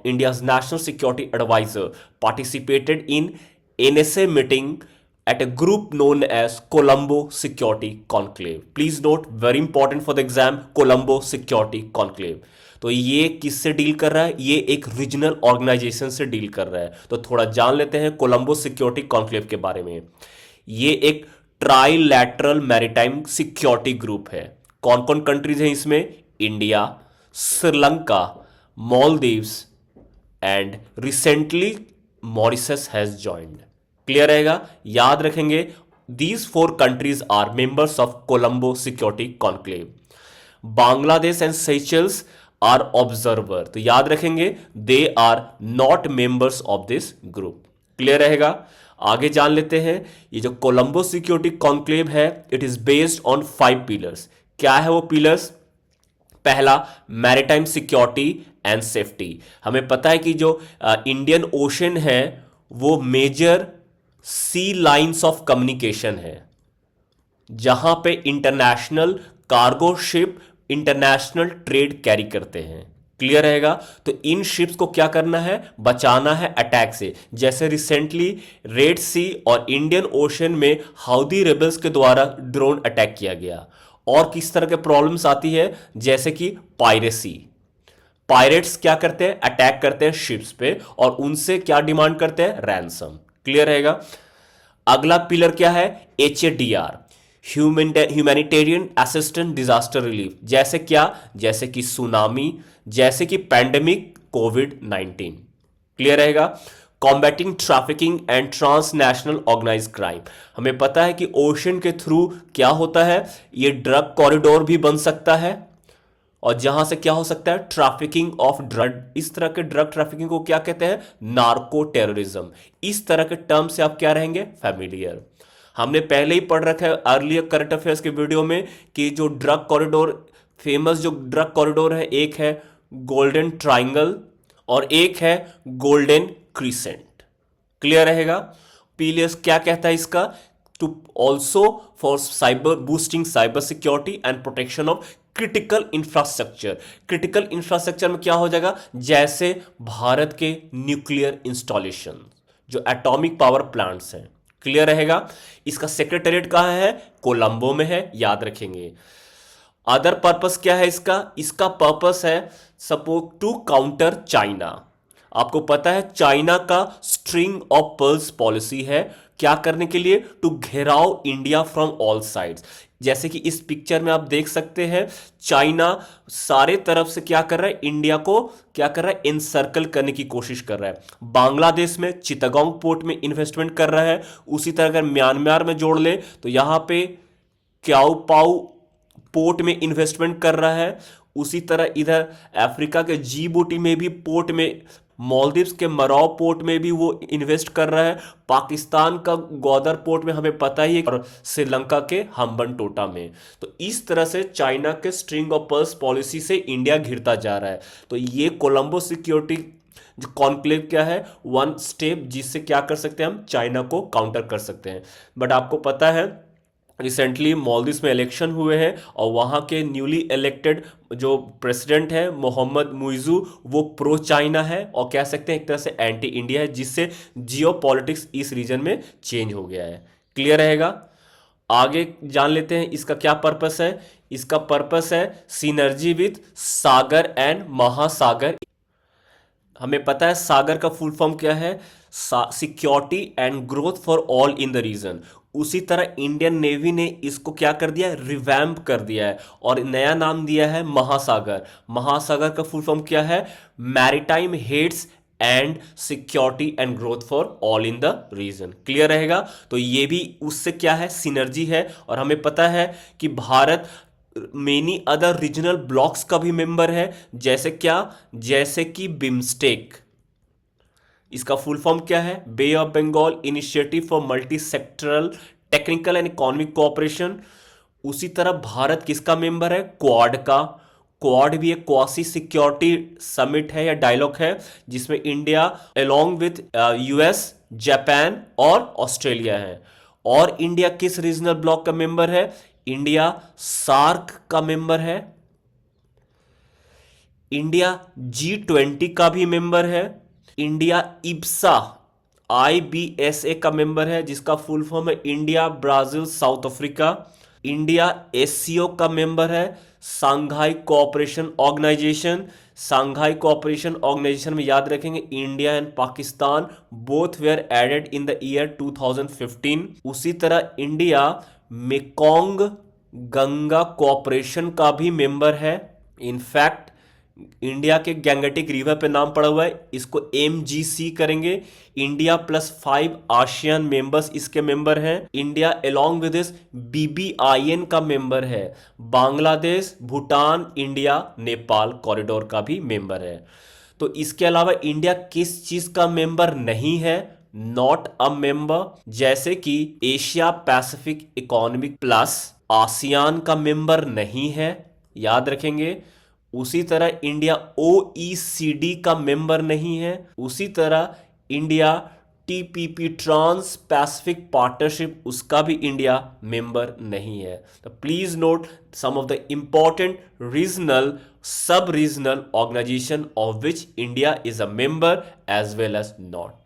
India's National Security Advisor, participated in NSA meeting at a group known as Colombo Security Conclave. Please note, very important for the exam, Colombo Security Conclave. तो ये किससे deal कर रहा है? ये एक regional organisation से deal कर रहा है। तो थोड़ा जान लेते हैं कोलंबो सिक्योरिटी कॉन्क्लेव के बारे में। ये एक ट्राइलैटरल मैरीटाइम सिक्योरिटी ग्रुप है। कौन कौन कंट्रीज हैं इसमें? India, Sri Lanka, Maldives and recently Mauritius has joined. Clear रहेगा? याद रखेंगे, these 4 countries are members of Colombo security conclave. Bangladesh and Seychelles are observer. तो याद रखेंगे, they are not members of this group. Clear रहेगा? आगे जान लेते हैं, ये जो कोलंबो सिक्योरिटी कॉन्क्लेव है, it is based on 5 pillars. क्या है वो पिलर्स? पहला, मैरीटाइम सिक्योरिटी एंड सेफ्टी। हमें पता है कि जो इंडियन ओशन है वो major sea lines of communication है, जहां पे international cargo ship international trade carry करते हैं। क्लियर रहेगा? तो इन शिप्स को क्या करना है? बचाना है अटैक से। जैसे रिसेंटली रेड सी और इंडियन ओशन में हाउदी रेबल्स के द्वारा ड्रोन अटैक किया गया। और किस तरह के प्रॉब्लम्स आती है? जैसे कि पायरेसी। पायरेट्स क्या करते हैं? अटैक करते हैं शिप्स पे और उनसे क्या डिमांड करते हैं? रैंसम। क्लियर रहेगा? अगला पिलर क्या है? HADR, humanitarian assistant disaster relief. जैसे क्या? जैसे कि सुनामी, जैसे कि पैंडेमिक कोविड-19। क्लियर रहेगा? Combating trafficking and transnational organised crime. हमें पता है कि ओशन के थ्रू क्या होता है, ये ड्रग कॉरिडोर भी बन सकता है और जहां से क्या हो सकता है? Trafficking of drug. इस तरह के ड्रग ट्रैफिकिंग को क्या कहते हैं? Narco terrorism. इस तरह के टर्म से आप क्या रहेंगे? फैमिलियर। हमने पहले ही पढ़ रखा है अर्लियर करंट अफेयर्स के वीडियो में कि जो ड्रग कॉरिडोर, फेमस जो ड्रग कॉरिडोर है, एक है गोल्डन ट्राइंगल और एक है गोल्डन क्रीसेंट। क्लियर रहेगा? पीलियस क्या कहता है इसका? Two also for cyber boosting cyber security and protection of critical infrastructure. Critical infrastructure में क्या हो जाएगा? जैसे भारत के न्यूक्लियर इंस्टॉलेशन, जो एटॉमिक पावर प्लांट्स हैं। क्लियर रहेगा? इसका सेक्रेटेरिएट कहां है? कोलंबो में है, याद रखेंगे। अदर पर्पस क्या है इसका? इसका पर्पस है सपोज टू काउंटर चाइना। आपको पता है चाइना का स्ट्रिंग ऑफ पर्ल्स पॉलिसी है, क्या करने के लिए? टू घेराव इंडिया फ्रॉम ऑल साइड्स। जैसे कि इस पिक्चर में आप देख सकते हैं, चाइना सारे तरफ से क्या कर रहा है? इंडिया को क्या कर रहा है? इनसर्कल करने की कोशिश कर रहा है। बांग्लादेश में चिटागोंग पोर्ट में इन्वेस्टमेंट कर रहा है। उसी तरह अगर म्यांमार में जोड़ ले तो यहां पे क्याओपाऊ पोर्ट में इन्वेस्टमेंट कर रहा है। उसी तरह इधर अफ्रीका के जिबूटी में भी पोर्ट में, मालदीव्स के मराव पोर्ट में भी वो इन्वेस्ट कर रहा है। पाकिस्तान का ग्वादर पोर्ट में हमें पता ही है, और श्रीलंका के हम्बनटोटा में। तो इस तरह से चाइना के स्ट्रिंग ऑफ पर्ल्स पॉलिसी से इंडिया घिरता जा रहा है। तो ये कोलंबो सिक्योरिटी जो कॉन्क्लेव क्या है? वन स्टेप जिससे क्या कर सकते हैं? हम चाइना को काउंटर कर सकते हैं। बट आपको पता है रिसेंटली मालदीव्स में इलेक्शन हुए हैं और वहाँ के न्यूली इलेक्टेड जो प्रेसिडेंट है मोहम्मद मुइजू, वो प्रो चाइना है और कह सकते हैं एक तरह से एंटी इंडिया है, जिससे जियो पॉलिटिक्स इस रीजन में चेंज हो गया है। क्लियर रहेगा? आगे जान लेते हैं इसका क्या पर्पस है। इसका पर्पस है सिनर्जी विथ सागर एंड महासागर। हमें पता है सागर का फुल फॉर्म क्या है? Security and growth for all in the region. उसी तरह इंडियन नेवी ने इसको क्या कर दिया? रिवैम्प कर दिया है और नया नाम दिया है महासागर। महासागर का फुल फॉर्म क्या है? Maritime heads and security and growth for all in the region. Clear रहेगा? तो ये भी उससे क्या है? सिनर्जी है। और हमें पता है कि Bharat many other regional blocks का भी मेंबर है। जैसे क्या? जैसे कि बिम्स्टेक। इसका फुल फॉर्म क्या है? Bay of Bengal Initiative for Multi Sectoral Technical and Economic Cooperation. उसी तरह भारत किसका मेंबर है? क्वाड का। क्वाड भी एक क्वासी सिक्योरिटी समिट है या डायलॉग है, जिसमें India along with US, Japan और ऑस्ट्रेलिया है। और इंडिया किस रीजनल ब्लॉक का मेंबर है? इंडिया सार्क का मेंबर है। इंडिया G20 का भी मेंबर है। इंडिया इब्सा IBSA का मेंबर है, जिसका फुल फॉर्म है India Brazil South Africa. India SCO का मेंबर है, Shanghai cooperation organisation. Shanghai cooperation organisation में याद रखेंगे India and Pakistan both were added in the year 2015। उसी तरह इंडिया मेकोंग गंगा कोऑपरेशन का भी मेंबर है। इनफैक्ट इंडिया के गैंगटिक रिवर पे नाम पड़ा हुआ है, इसको MGC करेंगे। इंडिया +5 आसियान मेंबर्स इसके मेंबर हैं। India along with this BBIN का मेंबर है। बांग्लादेश, भूटान, इंडिया, नेपाल कॉरिडोर का भी मेंबर है। तो इसके अलावा इंडिया किस चीज का मेंबर नहीं है, नॉट अ मेंबर, जैसे कि Asia Pacific economic plus ASEAN का मेंबर नहीं है, याद रखेंगे। उसी तरह इंडिया OECD का मेंबर नहीं है। उसी तरह India TPP Trans Pacific Partnership, उसका भी इंडिया मेंबर नहीं है। तो please note some of the important regional sub regional organisation of which India is a member as well as not.